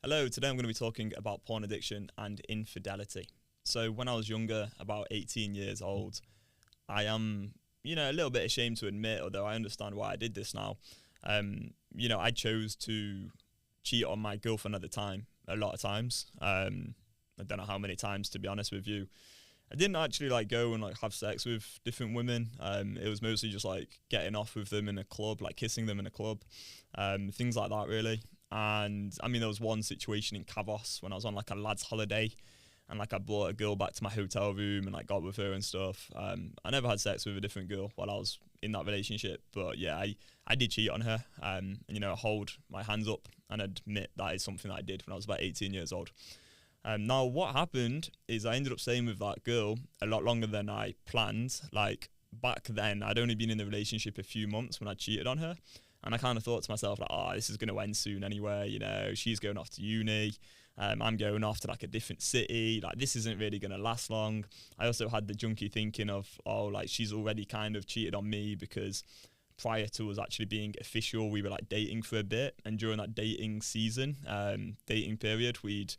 Hello, today I'm going to be talking about porn addiction and infidelity. So, when I was younger, about 18 years old, I am, a little bit ashamed to admit, although I understand why I did this now. I chose to cheat on my girlfriend at the time, a lot of times. I don't know how many times, to be honest with you. I didn't actually go and have sex with different women. It was mostly just getting off with them in a club, kissing them in a club, things like that really. And I mean, there was one situation in Kavos when I was on a lad's holiday, and I brought a girl back to my hotel room and got with her and stuff. I never had sex with a different girl while I was in that relationship, but yeah, I did cheat on her. And I hold my hands up and admit that is something that I did when I was about 18 years old. Now, what happened is I ended up staying with that girl a lot longer than I planned. Back then, I'd only been in the relationship a few months when I cheated on her. And I kind of thought to myself, this is going to end soon anyway. She's going off to uni. I'm going off to a different city. This isn't really going to last long. I also had the junky thinking of, she's already kind of cheated on me because prior to us actually being official, we were dating for a bit. And during that dating season, dating period, we'd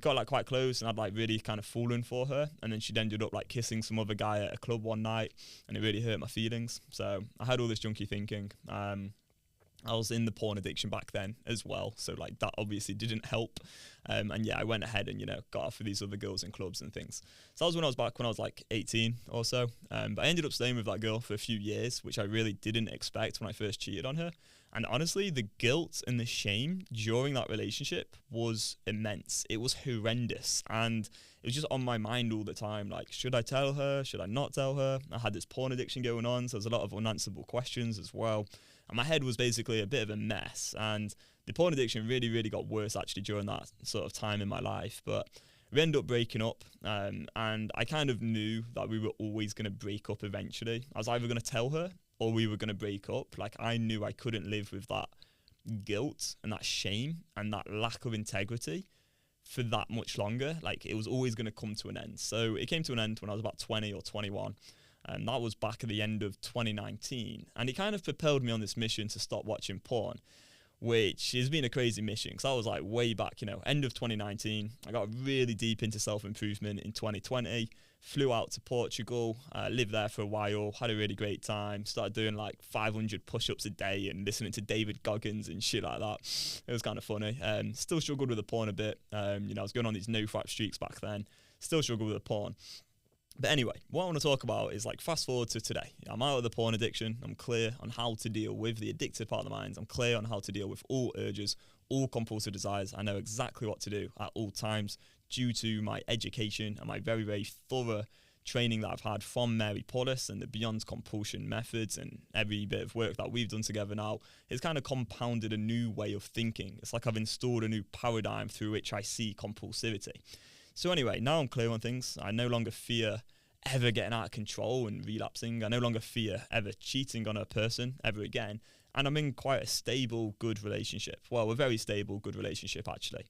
got quite close, and I'd really kind of fallen for her, and then she'd ended up kissing some other guy at a club one night, and it really hurt my feelings. So I had all this junky thinking. I was in the porn addiction back then as well, so that obviously didn't help. And yeah, I went ahead and got off with these other girls in clubs and things. So that was when I was 18 or so. But I ended up staying with that girl for a few years, which I really didn't expect when I first cheated on her. And honestly, the guilt and the shame during that relationship was immense. It was horrendous, and it was just on my mind all the time. Should I tell her? Should I not tell her? I had this porn addiction going on, so there's a lot of unanswerable questions as well. And my head was basically a bit of a mess. And the porn addiction really, really got worse actually during that sort of time in my life. But we ended up breaking up, and I kind of knew that we were always going to break up eventually. I was either going to tell her or we were going to break up. I knew I couldn't live with that guilt and that shame and that lack of integrity for that much longer. It was always going to come to an end. So it came to an end when I was about 20 or 21. And that was back at the end of 2019. And it kind of propelled me on this mission to stop watching porn, which has been a crazy mission. Because I was way back, end of 2019. I got really deep into self-improvement in 2020. Flew out to Portugal, lived there for a while, had a really great time. Started doing 500 push-ups a day and listening to David Goggins and shit like that. It was kind of funny. Still struggled with the porn a bit. I was going on these no-fap streaks back then. Still struggled with the porn. But anyway, what I want to talk about is fast forward to today. I'm out of the porn addiction. I'm clear on how to deal with the addictive part of the mind. I'm clear on how to deal with all urges, all compulsive desires. I know exactly what to do at all times due to my education and my very, very thorough training that I've had from Mary Portis and the Beyond Compulsion methods, and every bit of work that we've done together now has kind of compounded a new way of thinking. It's I've installed a new paradigm through which I see compulsivity. So anyway, now I'm clear on things. I no longer fear ever getting out of control and relapsing. I no longer fear ever cheating on a person ever again. And I'm in quite a stable, good relationship. Well, a very stable, good relationship, actually.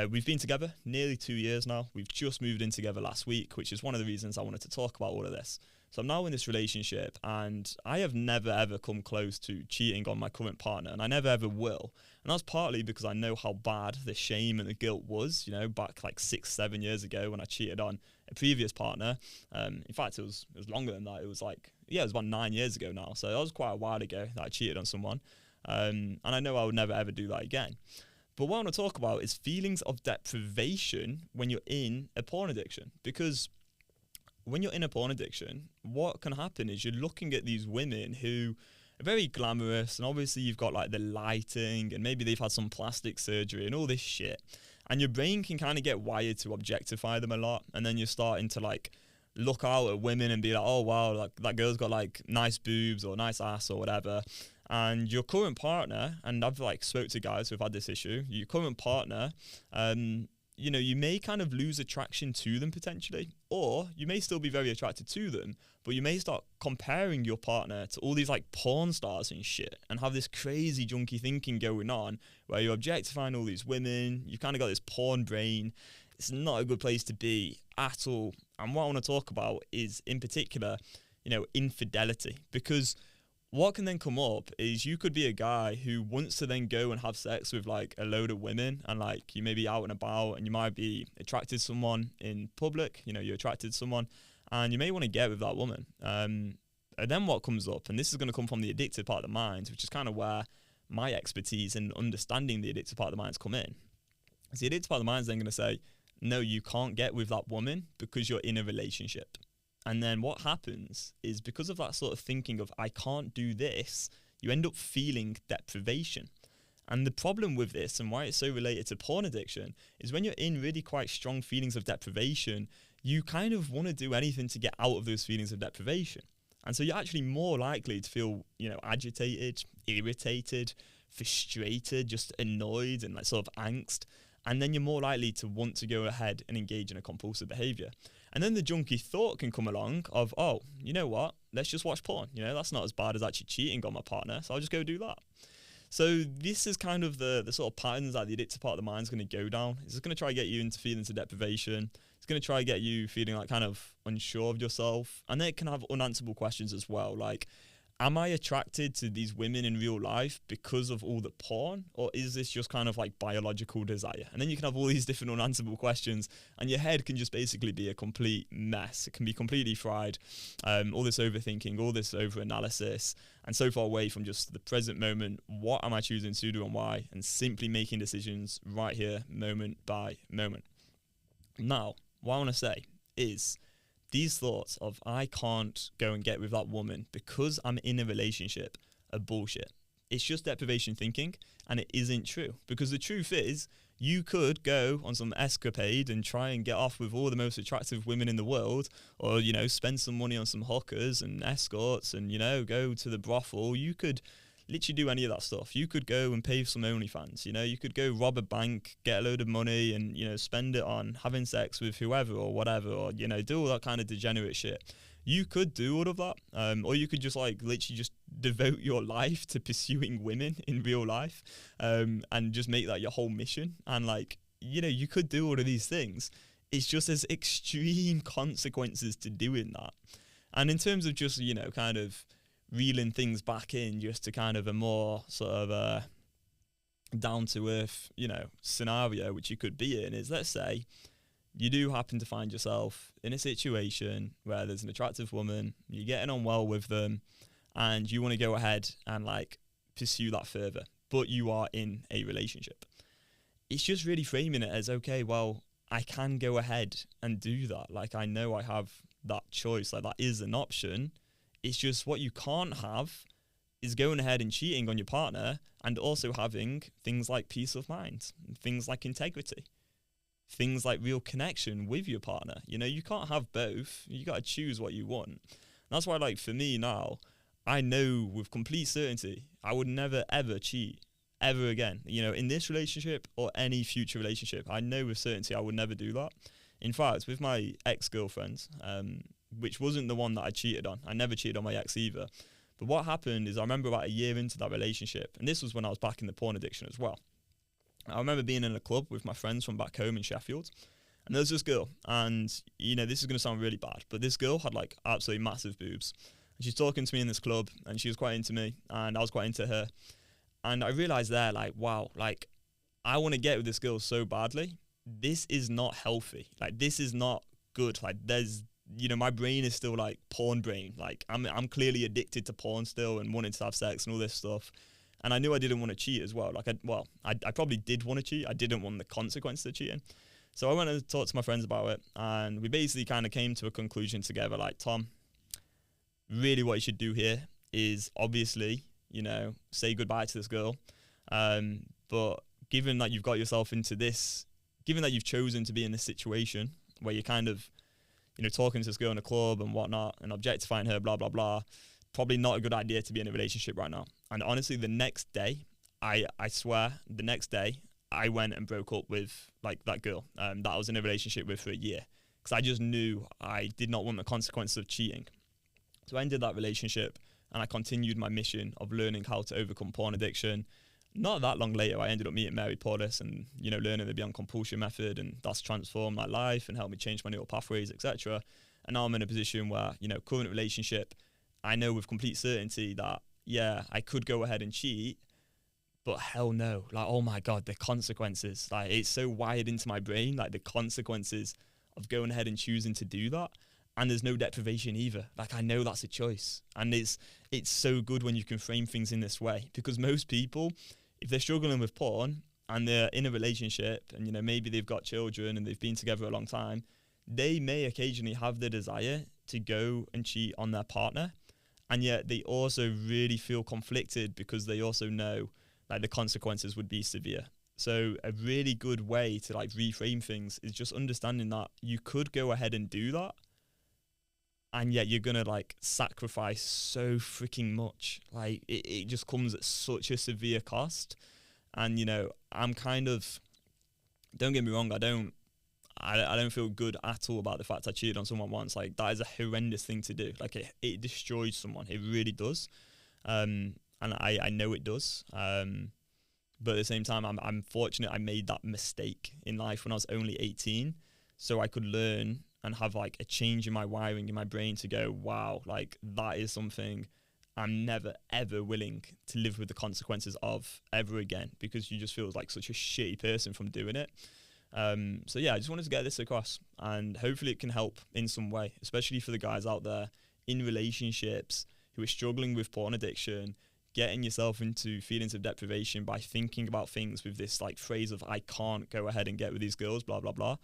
We've been together nearly 2 years now. We've just moved in together last week, which is one of the reasons I wanted to talk about all of this. So I'm now in this relationship, and I have never, ever come close to cheating on my current partner, and I never, ever will. And that's partly because I know how bad the shame and the guilt was, back 6-7 years ago when I cheated on a previous partner. In fact, it was longer than that. It was it was about 9 years ago now. So that was quite a while ago that I cheated on someone. And I know I would never, ever do that again. But what I want to talk about is feelings of deprivation when you're in a porn addiction. Because when you're in a porn addiction, what can happen is you're looking at these women who are very glamorous, and obviously you've got the lighting, and maybe they've had some plastic surgery and all this shit. And your brain can kind of get wired to objectify them a lot, and then you're starting to look out at women and be oh wow, that girl's got nice boobs or nice ass or whatever. And your current partner, and I've spoke to guys who've had this issue, your current partner, you may kind of lose attraction to them potentially, or you may still be very attracted to them, but you may start comparing your partner to all these porn stars and shit, and have this crazy junky thinking going on where you're objectifying all these women. You've kind of got this porn brain. It's not a good place to be at all. And what I want to talk about is, in particular, infidelity, because what can then come up is you could be a guy who wants to then go and have sex with like a load of women, and like you may be out and about and you might be attracted to someone in public, you know, you're attracted to someone and you may want to get with that woman. And then what comes up, and this is going to come from the addictive part of the mind, which is kind of where my expertise in understanding the addictive part of the minds come in. So the addictive part of the mind is then going to say, no, you can't get with that woman because you're in a relationship. And then what happens is, because of that sort of thinking of I can't do this, you end up feeling deprivation. And the problem with this, and why it's so related to porn addiction, is when you're in really quite strong feelings of deprivation, you kind of want to do anything to get out of those feelings of deprivation. And so you're actually more likely to feel, you know, agitated, irritated, frustrated, just annoyed and like sort of angst. And then you're more likely to want to go ahead and engage in a compulsive behaviour. And then the junky thought can come along of, oh, you know what, let's just watch porn. You know, that's not as bad as actually cheating on my partner, so I'll just go do that. So this is kind of the sort of patterns that the addictive part of the mind is going to go down. It's going to try to get you into feelings of deprivation. It's going to try to get you feeling like kind of unsure of yourself. And then it can have unanswerable questions as well, like, am I attracted to these women in real life because of all the porn, or is this just kind of like biological desire? And then you can have all these different unanswerable questions, and your head can just basically be a complete mess. It can be completely fried, all this overthinking, all this overanalysis, and so far away from just the present moment. What am I choosing to do and why? And simply making decisions right here, moment by moment. Now, what I want to say is, these thoughts of I can't go and get with that woman because I'm in a relationship are bullshit. It's just deprivation thinking, and it isn't true. Because the truth is, you could go on some escapade and try and get off with all the most attractive women in the world, or, you know, spend some money on some hookers and escorts and, you know, go to the brothel. You could literally do any of that stuff. You could go and pay for some OnlyFans, you know, you could go rob a bank, get a load of money and, you know, spend it on having sex with whoever or whatever, or, you know, do all that kind of degenerate shit. You could do all of that, or you could just like literally just devote your life to pursuing women in real life, and just make that your whole mission. And like, you know, you could do all of these things. It's just there's extreme consequences to doing that. And in terms of just, you know, kind of reeling things back in just to kind of a more sort of down to earth, you know, scenario which you could be in, is, let's say you do happen to find yourself in a situation where there's an attractive woman, you're getting on well with them, and you want to go ahead and like pursue that further, but you are in a relationship. It's just really framing it as, okay, well, I can go ahead and do that. Like, I know I have that choice, like that is an option. It's just what you can't have is going ahead and cheating on your partner and also having things like peace of mind, things like integrity, things like real connection with your partner. You know, you can't have both. You got to choose what you want. And that's why, like, for me now, I know with complete certainty I would never, ever cheat ever again. You know, in this relationship or any future relationship, I know with certainty I would never do that. In fact, with my ex-girlfriend, which wasn't the one that I cheated on. I never cheated on my ex either. But what happened is, I remember about a year into that relationship, and this was when I was back in the porn addiction as well. I remember being in a club with my friends from back home in Sheffield, and there was this girl, and, you know, this is going to sound really bad, but this girl had like absolutely massive boobs. And she's talking to me in this club, and she was quite into me, and I was quite into her. And I realized there, like, wow, like, I want to get with this girl so badly. This is not healthy. Like, this is not good. Like, there's, you know, my brain is still like porn brain. Like, I'm clearly addicted to porn still and wanting to have sex and all this stuff. And I knew I didn't want to cheat as well. Like, I probably did want to cheat. I didn't want the consequences of cheating. So I went and talked to my friends about it, and we basically kind of came to a conclusion together, like, Tom, really what you should do here is obviously, you know, say goodbye to this girl. But given that you've got yourself into this, given that you've chosen to be in this situation where you're kind of, you know, talking to this girl in a club and whatnot and objectifying her, blah, blah, blah, probably not a good idea to be in a relationship right now. And honestly, the next day, I swear, the next day, I went and broke up with, like, that girl that I was in a relationship with for a year, because I just knew I did not want the consequences of cheating. So I ended that relationship, and I continued my mission of learning how to overcome porn addiction. Not that long later, I ended up meeting Mary Portis and, you know, learning the Beyond Compulsion method, and that's transformed my life and helped me change my neural pathways, etc. And now I'm in a position where, you know, current relationship, I know with complete certainty that yeah, I could go ahead and cheat, but hell no. Like, oh my God, the consequences. Like, it's so wired into my brain, like the consequences of going ahead and choosing to do that. And there's no deprivation either. Like, I know that's a choice. And it's so good when you can frame things in this way, because most people, if they're struggling with porn and they're in a relationship and, you know, maybe they've got children and they've been together a long time, they may occasionally have the desire to go and cheat on their partner. And yet they also really feel conflicted because they also know like the consequences would be severe. So a really good way to like reframe things is just understanding that you could go ahead and do that, and yet you're gonna like sacrifice so freaking much. Like it just comes at such a severe cost. And you know, I'm kind of, don't get me wrong, I don't feel good at all about the fact I cheated on someone once. Like, that is a horrendous thing to do. Like, it destroys someone. It really does. And I know it does. But at the same time, I'm fortunate I made that mistake in life when I was only 18. So I could learn and have like a change in my wiring in my brain to go, wow, like that is something I'm never, ever willing to live with the consequences of ever again, because you just feel like such a shitty person from doing it. So yeah, I just wanted to get this across, and hopefully it can help in some way, especially for the guys out there in relationships who are struggling with porn addiction, getting yourself into feelings of deprivation by thinking about things with this like phrase of, I can't go ahead and get with these girls, blah, blah, blah.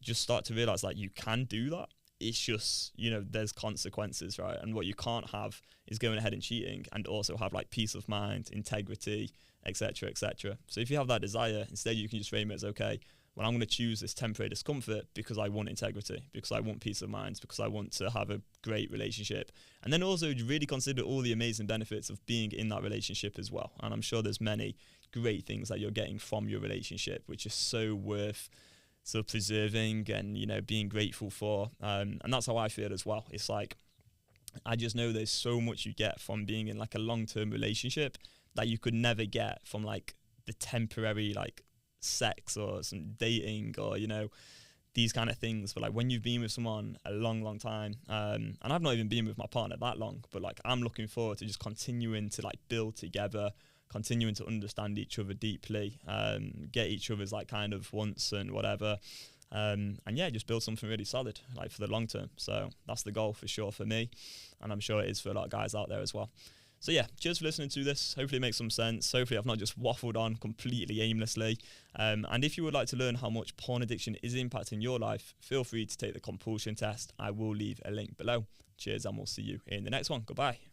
Just start to realize like you can do that. It's just, you know, there's consequences, right? And what you can't have is going ahead and cheating and also have like peace of mind, integrity, etc., etc. So if you have that desire, instead you can just frame it as, okay, well, I'm going to choose this temporary discomfort because I want integrity, because I want peace of mind, because I want to have a great relationship. And then also really consider all the amazing benefits of being in that relationship as well. And I'm sure there's many great things that you're getting from your relationship, which is so worth sort of preserving and, you know, being grateful for. And that's how I feel as well. It's like, I just know there's so much you get from being in like a long-term relationship that you could never get from like the temporary like sex or some dating or, you know, these kind of things. But like when you've been with someone a long time, and I've not even been with my partner that long, but like I'm looking forward to just continuing to like build together, continuing to understand each other deeply, get each other's like kind of wants and whatever. And yeah, just build something really solid like for the long term. So that's the goal for sure for me, and I'm sure it is for a lot of guys out there as well. So yeah, cheers for listening to this. Hopefully it makes some sense. Hopefully I've not just waffled on completely aimlessly. And if you would like to learn how much porn addiction is impacting your life, feel free to take the compulsion test. I will leave a link below. Cheers, and we'll see you in the next one. Goodbye.